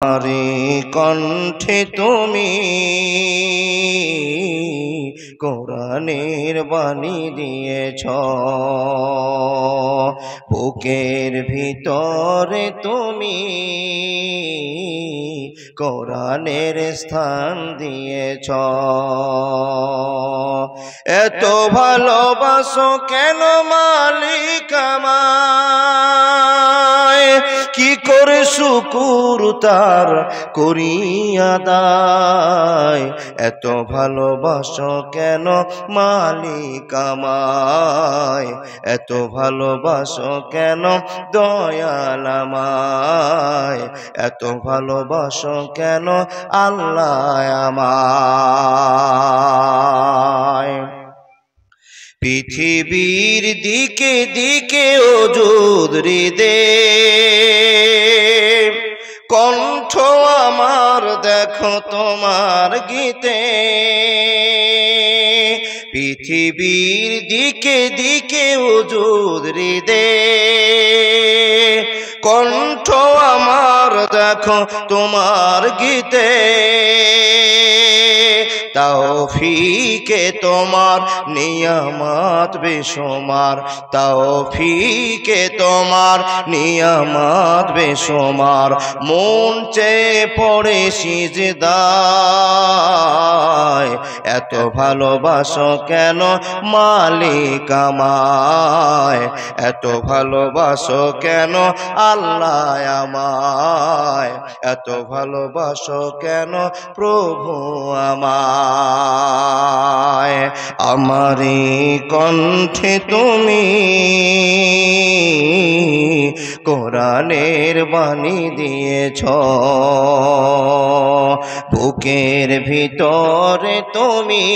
আরে কণ্ঠে তুমি কোরআনের বাণী দিয়েছ, বুকের ভিতরে তুমি কোরআনের স্থান দিয়েছ। এত ভালোবাসো কেন মালিক আমায়, কি করে শুকুর তার করি আদায়। এত ভালোবাসো কেন মালিক আমায়, এত ভালোবাসো কেন দয়াল আমায়, এত ভালোবাসো কেন আল্লাহ আমায়। পৃথিবীর দিকে দিকে ওজুদ হৃদে, কণ্ঠ আমার দেখো তোমার গীতে। পৃথিবীর দিকে দিকে ওজুদ হৃদে, কণ্ঠ আমার দেখো তোমার গীতে। তৌফিকে তোমার নিয়ামত বেশুমার, তৌফিকে তোমার নিয়ামত বেশুমার। মন চেয়ে পড়ে সিজদায়, এত ভালোবাসো কেন মালিক আমায়, এত ভালোবাসো কেন আল্লাহ আমায়, এত ভালোবাসো কেন প্রভু আমায়। আমারি কণ্ঠে তুমি কোরআনের বাণী দিয়েছ, বুকের ভিতরে তুমি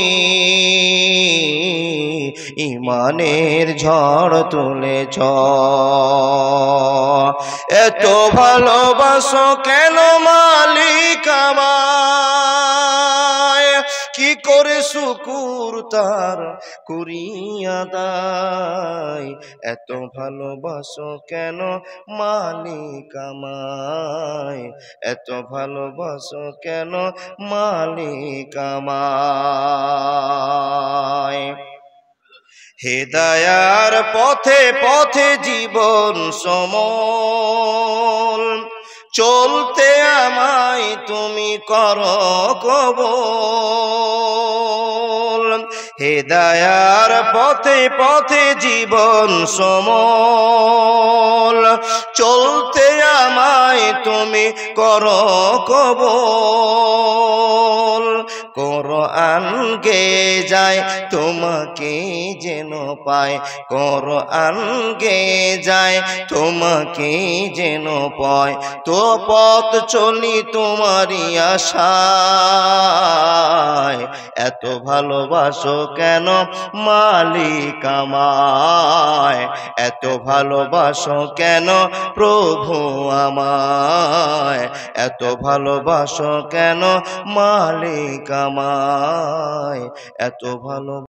ঈমানের ঝড় তুলেছ। এত ভালোবাসো কেন মালিক আমায়, কি করে শুকুর তার করি আদায়। এত ভালোবাসো কেন মালিক আমায়, এত ভালোবাসো কেন মালিক আমায়। হেদায়ার পথে পথে জীবন সমল, চলতে আমায় তুমি করো কবুল। হেদায়ার পথে পথে জীবন সমল, চলতে আমায় তুমি করো কবুল। কোরআন গে যায় তোমাকে যেন পায়, কোরআন গে যায় তোমাকে যেন পায়। তো পথ চলি তোমারই আশায়, এত ভালোবাসো কেন মালিক আমায়, এত ভালোবাসো কেন প্রভু আমায়, এত ভালোবাসো কেন মালিক আমায়, এত ভালো